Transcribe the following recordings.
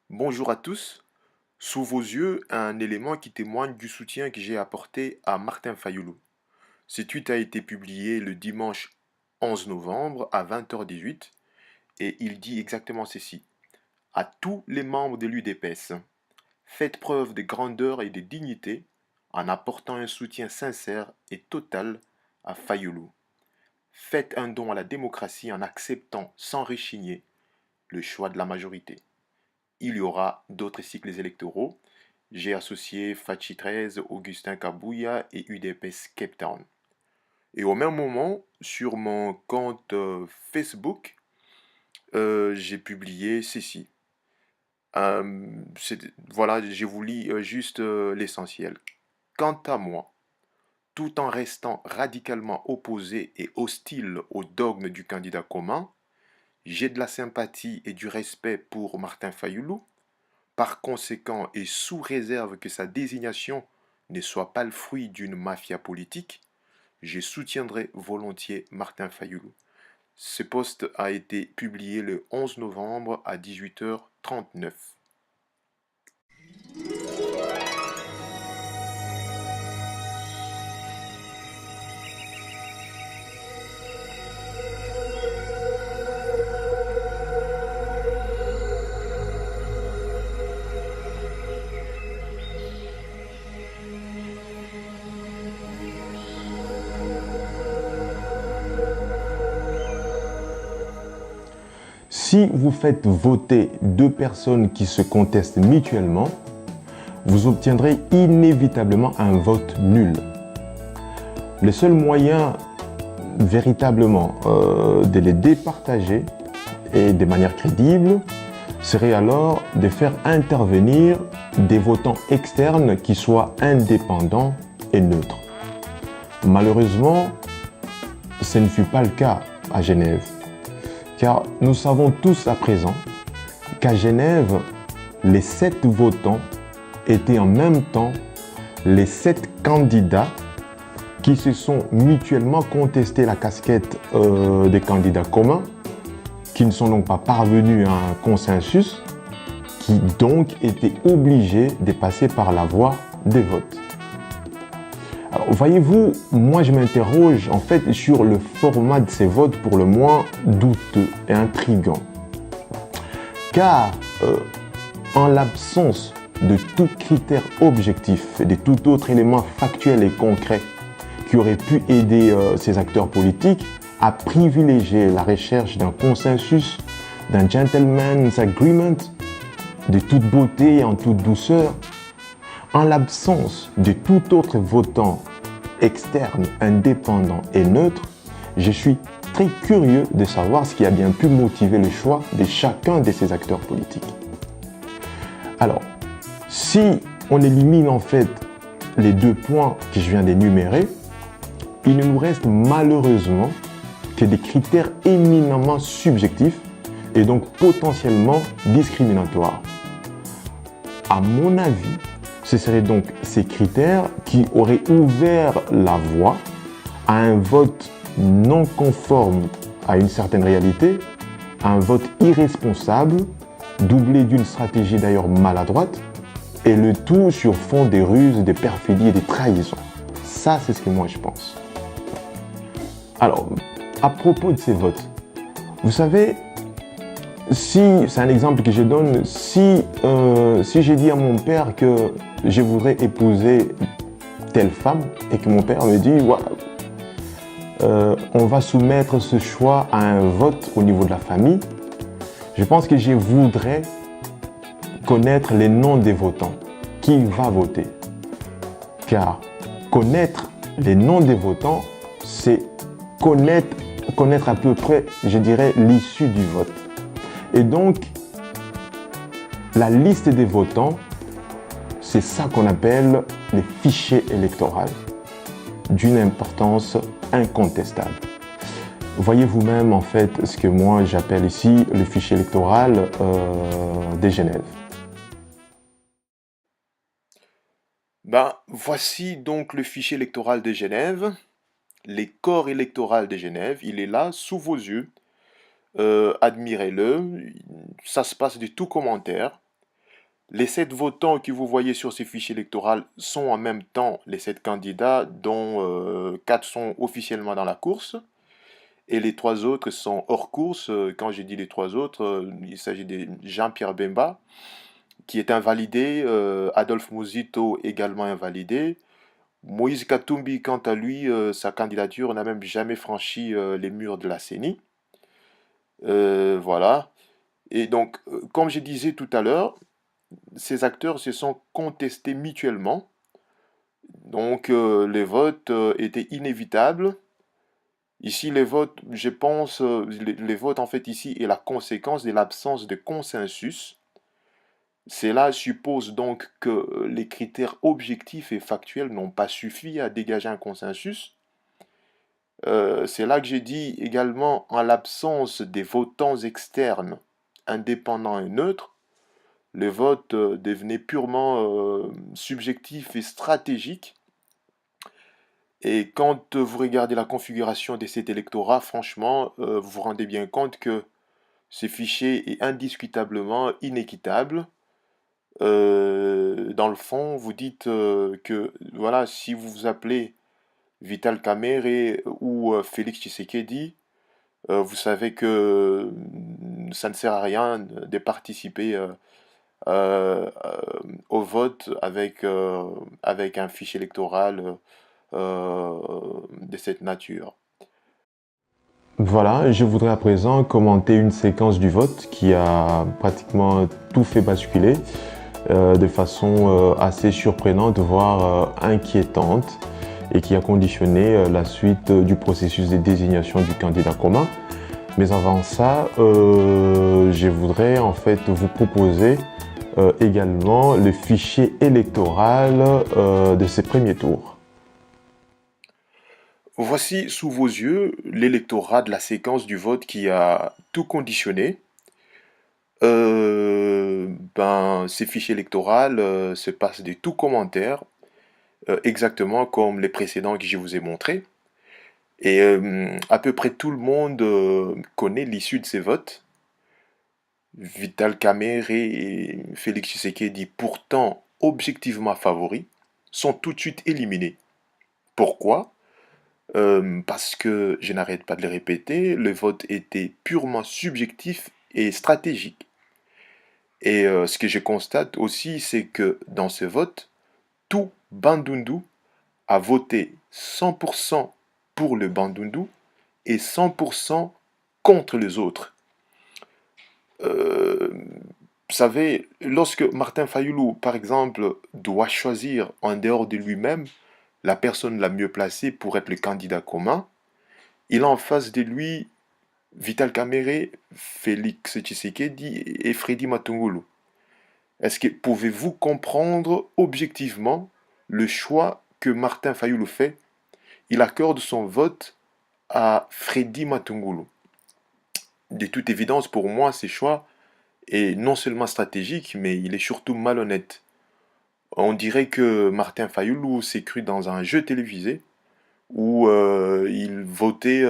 Bonjour à tous. Sous vos yeux, un élément qui témoigne du soutien que j'ai apporté à Martin Fayoulou. Ce tweet a été publié le dimanche 11 novembre à 20h18 et il dit exactement ceci. À tous les membres de l'UDPS, faites preuve de grandeur et de dignité en apportant un soutien sincère et total à Fayoulou. Faites un don à la démocratie en acceptant sans rechigner le choix de la majorité. Il y aura d'autres cycles électoraux. J'ai associé Fachi 13, Augustin Kabouya et UDPS Cape Town. Et au même moment, sur mon compte Facebook, j'ai publié ceci. Voilà, je vous lis juste l'essentiel. Quant à moi, tout en restant radicalement opposé et hostile au dogme du candidat commun, j'ai de la sympathie et du respect pour Martin Fayoulou. Par conséquent, et sous réserve que sa désignation ne soit pas le fruit d'une mafia politique, je soutiendrai volontiers Martin Fayoulou. Ce post a été publié le 11 novembre à 18h39. Si vous faites voter deux personnes qui se contestent mutuellement, vous obtiendrez inévitablement un vote nul. Le seul moyen véritablement de les départager et de manière crédible serait alors de faire intervenir des votants externes qui soient indépendants et neutres. Malheureusement, ce ne fut pas le cas à Genève. Car nous savons tous à présent qu'à Genève, les 7 votants étaient en même temps les 7 candidats qui se sont mutuellement contestés la casquette des candidats communs, qui ne sont donc pas parvenus à un consensus, qui donc étaient obligés de passer par la voie des votes. Alors, voyez-vous, moi je m'interroge en fait sur le format de ces votes pour le moins douteux et intriguant. Car en l'absence de tout critère objectif et de tout autre élément factuel et concret qui aurait pu aider ces acteurs politiques à privilégier la recherche d'un consensus, d'un gentleman's agreement, de toute beauté et en toute douceur, en l'absence de tout autre votant externe, indépendant et neutre, je suis très curieux de savoir ce qui a bien pu motiver le choix de chacun de ces acteurs politiques. Alors, si on élimine en fait les deux points que je viens d'énumérer, il ne nous reste malheureusement que des critères éminemment subjectifs et donc potentiellement discriminatoires. À mon avis, ce seraient donc ces critères qui auraient ouvert la voie à un vote non conforme à une certaine réalité, à un vote irresponsable, doublé d'une stratégie d'ailleurs maladroite, et le tout sur fond des ruses, des perfidies et des trahisons. Ça, c'est ce que moi je pense. Alors, à propos de ces votes, vous savez, si, c'est un exemple que je donne, si j'ai dit à mon père que je voudrais épouser telle femme et que mon père me dit, voilà, on va soumettre ce choix à un vote au niveau de la famille, je pense que je voudrais connaître les noms des votants, qui va voter. Car connaître les noms des votants, c'est connaître à peu près, je dirais, l'issue du vote. Et donc, la liste des votants, c'est ça qu'on appelle les fichiers électoraux, d'une importance incontestable. Voyez vous-même en fait ce que moi j'appelle ici le fichier électoral de Genève. Voici donc le fichier électoral de Genève, les corps électoraux de Genève, il est là, sous vos yeux. Admirez-le, ça se passe de tout commentaire. Les 7 votants que vous voyez sur ces fichiers électoraux sont en même temps les 7 candidats, dont 4 sont officiellement dans la course, et les 3 autres sont hors course. Quand j'ai dit les 3 autres, il s'agit de Jean-Pierre Bemba, qui est invalidé, Adolphe Muzito également invalidé, Moïse Katumbi, quant à lui, sa candidature n'a même jamais franchi les murs de la CENI. Voilà. Et donc, comme je disais tout à l'heure, ces acteurs se sont contestés mutuellement. Donc, les votes étaient inévitables. Ici, les votes, je pense, les votes en fait ici est la conséquence de l'absence de consensus. Cela suppose donc que les critères objectifs et factuels n'ont pas suffi à dégager un consensus. C'est là que j'ai dit également, en l'absence des votants externes, indépendants et neutres, le vote devenait purement subjectif et stratégique. Et quand vous regardez la configuration de cet électorat, franchement, vous vous rendez bien compte que ce fichier est indiscutablement inéquitable. Dans le fond, vous dites que voilà, si vous vous appelez Vital Kamerhe ou Félix Tshisekedi, vous savez que ça ne sert à rien de participer au vote avec un fichier électoral de cette nature. Voilà, je voudrais à présent commenter une séquence du vote qui a pratiquement tout fait basculer de façon assez surprenante, voire inquiétante, et qui a conditionné la suite du processus de désignation du candidat commun. Mais avant ça, je voudrais en fait vous proposer également le fichier électoral de ces premiers tours. Voici sous vos yeux l'électorat de la séquence du vote qui a tout conditionné. Ces fichiers électoraux se passent de tout commentaire, exactement comme les précédents que je vous ai montrés. Et à peu près tout le monde connaît l'issue de ces votes. Vital Kamerhe et Félix Tshisekedi, pourtant objectivement favoris, sont tout de suite éliminés. Pourquoi? Parce que, je n'arrête pas de le répéter, le vote était purement subjectif et stratégique. Et ce que je constate aussi, c'est que dans ce vote, tout Bandundu a voté 100% pour le Bandundu et 100% contre les autres. Vous savez, lorsque Martin Fayulu, par exemple, doit choisir en dehors de lui-même la personne la mieux placée pour être le candidat commun, il a en face de lui Vital Kamerhe, Félix Tshisekedi et Freddy Matungulu. Est-ce que pouvez-vous comprendre objectivement le choix que Martin Fayulu fait? Il accorde son vote à Freddy Matungulu. De toute évidence, pour moi, ce choix est non seulement stratégique, mais il est surtout malhonnête. On dirait que Martin Fayulu s'est cru dans un jeu télévisé où il votait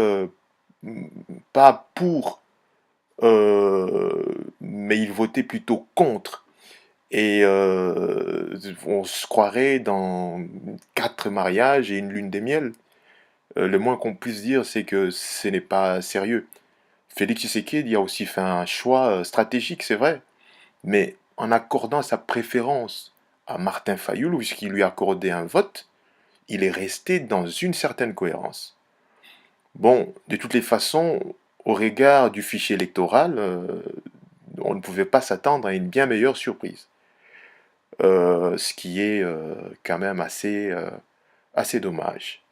pas pour, mais il votait plutôt contre. Et on se croirait dans 4 mariages et une lune de miel. Le moins qu'on puisse dire, c'est que ce n'est pas sérieux. Félix Tshisekedi a aussi fait un choix stratégique, c'est vrai, mais en accordant sa préférence à Martin Fayulu, puisqu'il lui a accordé un vote, il est resté dans une certaine cohérence. Bon, de toutes les façons, au regard du fichier électoral, on ne pouvait pas s'attendre à une bien meilleure surprise. Ce qui est quand même assez dommage.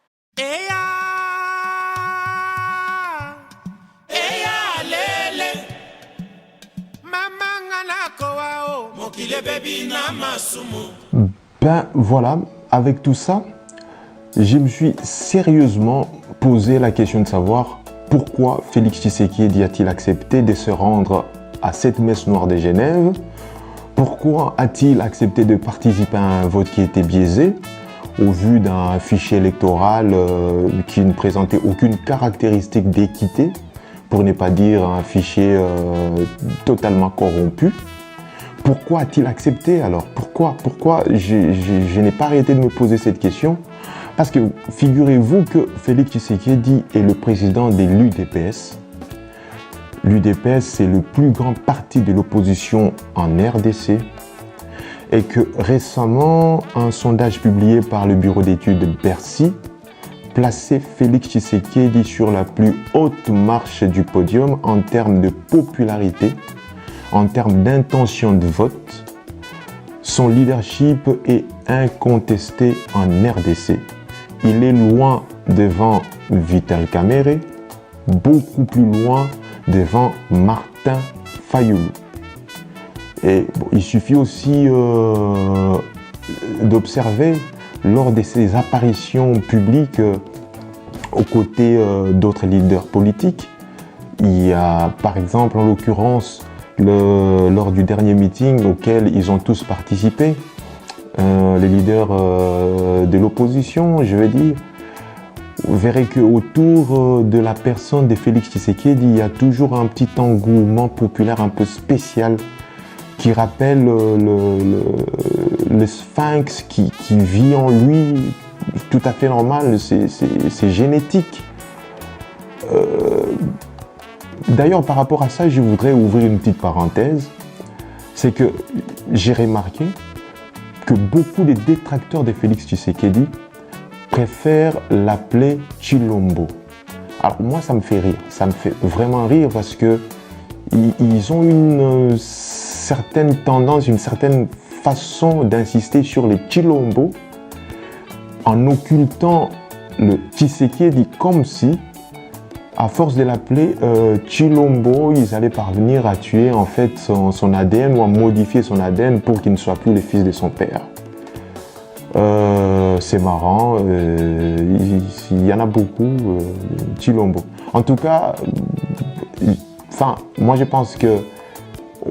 Ben voilà, avec tout ça, je me suis sérieusement posé la question de savoir pourquoi Félix Tshisekedi a-t-il accepté de se rendre à cette messe noire de Genève. Pourquoi a-t-il accepté de participer à un vote qui était biaisé au vu d'un fichier électoral qui ne présentait aucune caractéristique d'équité, pour ne pas dire un fichier totalement corrompu? Pourquoi a-t-il accepté alors? Pourquoi je n'ai pas arrêté de me poser cette question? Parce que figurez-vous que Félix Tshisekedi est le président de l'UDPS. L'UDPS, c'est le plus grand parti de l'opposition en RDC. Et que récemment, un sondage publié par le bureau d'études Bercy plaçait Félix Tshisekedi sur la plus haute marche du podium en termes de popularité, en termes d'intention de vote. Son leadership est incontesté en RDC. Il est loin devant Vital Kamerhe, beaucoup plus loin devant Martin Fayulu. Et bon, il suffit aussi d'observer lors de ses apparitions publiques aux côtés d'autres leaders politiques. Il y a par exemple en l'occurrence lors du dernier meeting auquel ils ont tous participé, les leaders de l'opposition, je veux dire, vous verrez qu'autour de la personne de Félix Tshisekedi, il y a toujours un petit engouement populaire un peu spécial qui rappelle le sphinx qui vit en lui, tout à fait normal, c'est génétique. D'ailleurs, par rapport à ça, je voudrais ouvrir une petite parenthèse. C'est que j'ai remarqué que beaucoup de détracteurs de Félix Tshisekedi préfèrent l'appeler Chilombo. Alors moi, ça me fait rire. Ça me fait vraiment rire parce que ils ont une certaine tendance, une certaine façon d'insister sur les Chilombo en occultant le Tshisekedi comme si, à force de l'appeler Chilombo, ils allaient parvenir à tuer en fait son ADN ou à modifier son ADN pour qu'il ne soit plus le fils de son père. C'est marrant, il y en a beaucoup, Chilombo. En tout cas, moi je pense que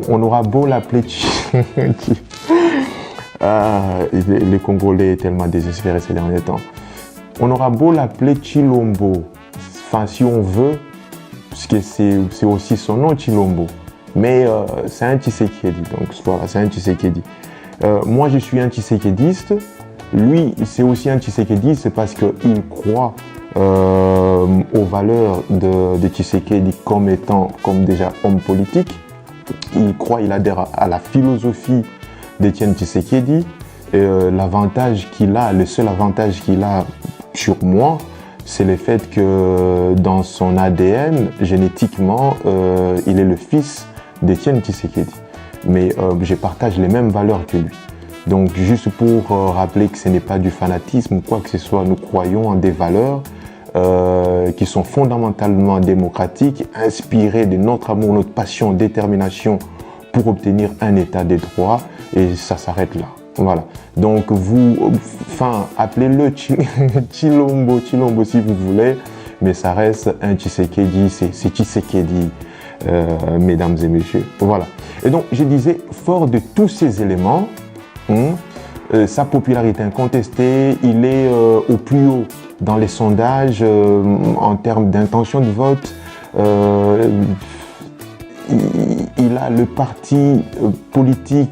on aura beau l'appeler les Congolais sont tellement désespérés ces derniers temps. On aura beau l'appeler Chilombo, si on veut, parce que c'est aussi son nom, Chilombo. Mais c'est un Tshisekedi, donc voilà, c'est un Tshisekedi. Moi, je suis un Tshisekediste. Lui, c'est aussi un Tshisekediste parce qu'il croit aux valeurs de Tshisekedi comme déjà homme politique. Il adhère à la philosophie d'Étienne Tshisekedi. L'avantage qu'il a, le seul avantage qu'il a sur moi, c'est le fait que dans son ADN, génétiquement, il est le fils d'Étienne Tshisekedi. Mais je partage les mêmes valeurs que lui. Donc juste pour rappeler que ce n'est pas du fanatisme ou quoi que ce soit, nous croyons en des valeurs qui sont fondamentalement démocratiques, inspirées de notre amour, notre passion, détermination pour obtenir un état des droits, et ça s'arrête là. Voilà. Donc appelez-le Chilombo si vous voulez, mais ça reste un Tshisekedi, c'est Tshisekedi, mesdames et messieurs. Voilà. Et donc je disais, fort de tous ces éléments, sa popularité incontestée, il est au plus haut dans les sondages en termes d'intention de vote. Il a le parti politique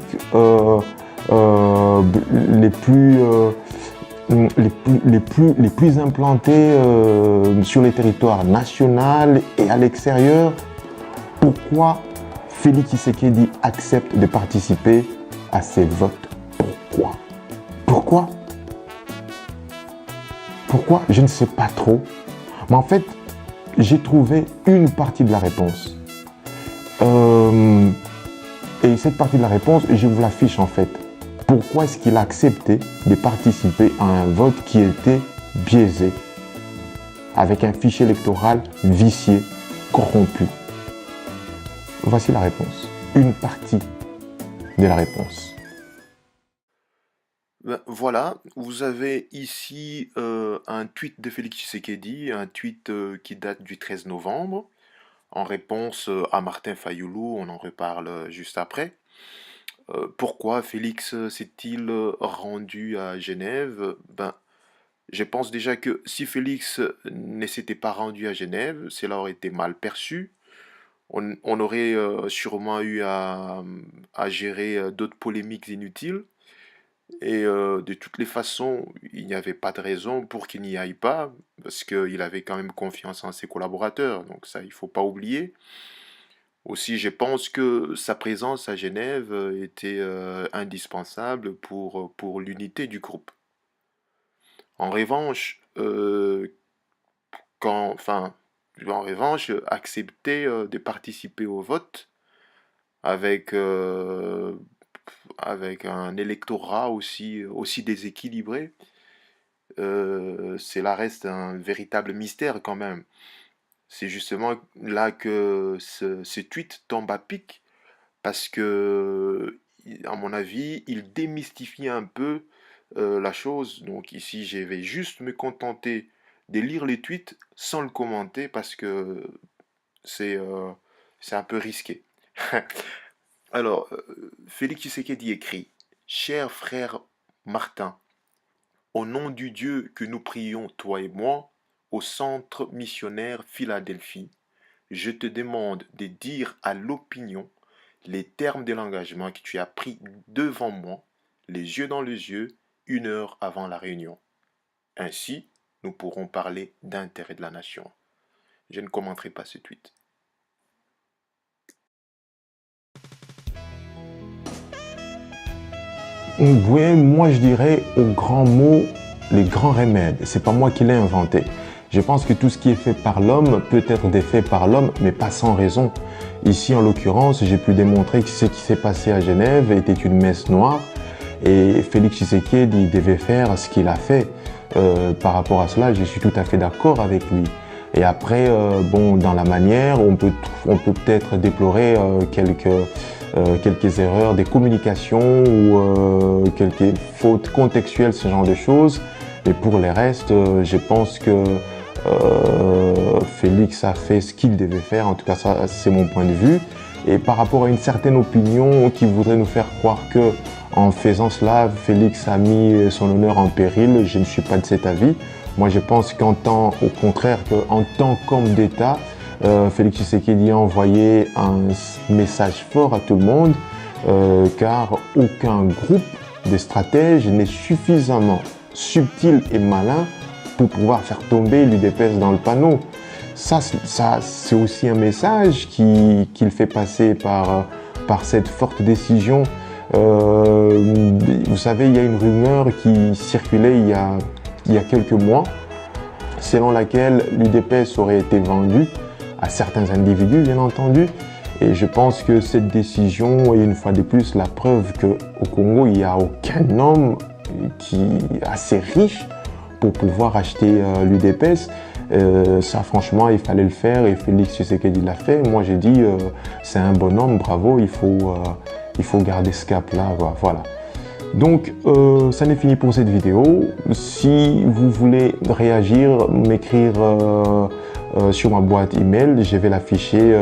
les plus implantés sur les territoires nationaux et à l'extérieur. Pourquoi Félix Tshisekedi accepte de participer à ces votes? Pourquoi? Je ne sais pas trop. Mais en fait, j'ai trouvé une partie de la réponse. Et cette partie de la réponse, je vous l'affiche en fait. Pourquoi est-ce qu'il a accepté de participer à un vote qui était biaisé, avec un fichier électoral vicié, corrompu? Voici la réponse. Une partie de la réponse. Ben, voilà, vous avez ici un tweet de Félix Tshisekedi, un tweet qui date du 13 novembre, en réponse à Martin Fayulu, on en reparle juste après. Pourquoi Félix s'est-il rendu à Genève? Ben, je pense déjà que si Félix ne s'était pas rendu à Genève, cela aurait été mal perçu. on aurait sûrement eu à gérer d'autres polémiques inutiles. Et de toutes les façons, il n'y avait pas de raison pour qu'il n'y aille pas, parce qu'il avait quand même confiance en ses collaborateurs, donc ça, il faut pas oublier. Aussi, je pense que sa présence à Genève était indispensable pour l'unité du groupe. En revanche, enfin, en revanche, accepter de participer au vote avec, avec un électorat aussi déséquilibré, cela reste un véritable mystère quand même. C'est justement là que ce tweet tombe à pic, parce que, à mon avis, il démystifie un peu la chose. Donc ici, je vais juste me contenter de lire les tweets sans le commenter, parce que c'est c'est un peu risqué. Alors, Félix Tshisekedi écrit: Cher frère Martin, au nom du Dieu que nous prions, toi et moi, au centre missionnaire Philadelphie, je te demande de dire à l'opinion les termes de l'engagement que tu as pris devant moi, les yeux dans les yeux, 1 heure avant la réunion. Ainsi, nous pourrons parler d'intérêt de la nation. Je ne commenterai pas ce tweet. Oui, moi je dirais aux grands mots, les grands remèdes. C'est pas moi qui l'ai inventé. Je pense que tout ce qui est fait par l'homme peut être défait par l'homme, mais pas sans raison. Ici, en l'occurrence, j'ai pu démontrer que ce qui s'est passé à Genève était une messe noire et Félix Tshisekedi devait faire ce qu'il a fait. Par rapport à cela, je suis tout à fait d'accord avec lui. Et après, bon, dans la manière, on peut peut-être déplorer quelques erreurs des communications ou quelques fautes contextuelles, ce genre de choses. Mais pour les restes, je pense que Félix a fait ce qu'il devait faire. En tout cas, ça, c'est mon point de vue. Et par rapport à une certaine opinion qui voudrait nous faire croire que en faisant cela, Félix a mis son honneur en péril, je ne suis pas de cet avis. Moi, je pense au contraire, qu'en tant qu'homme d'État, Félix Tshisekedi a envoyé un message fort à tout le monde, car aucun groupe de stratèges n'est suffisamment subtil et malin pour pouvoir faire tomber l'UDPS dans le panneau. Ça c'est aussi un message qu'il fait passer par cette forte décision. Vous savez, il y a une rumeur qui circulait il y a quelques mois, selon laquelle l'UDPS aurait été vendue à certains individus, bien entendu. Et je pense que cette décision est une fois de plus la preuve qu'au Congo, il n'y a aucun homme qui est assez riche pour pouvoir acheter l'UDPS. Ça, franchement, il fallait le faire et Félix Tshisekedi l'a fait. Moi, j'ai dit, c'est un bonhomme, bravo, il faut garder ce cap-là, voilà. Donc, ça n'est fini pour cette vidéo. Si vous voulez réagir, m'écrire sur ma boîte email, je vais l'afficher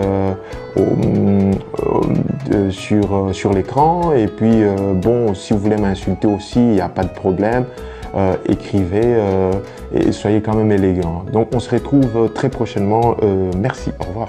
sur l'écran. Et puis, bon, si vous voulez m'insulter aussi, il n'y a pas de problème. Écrivez et soyez quand même élégant. Donc, on se retrouve très prochainement. Merci, au revoir.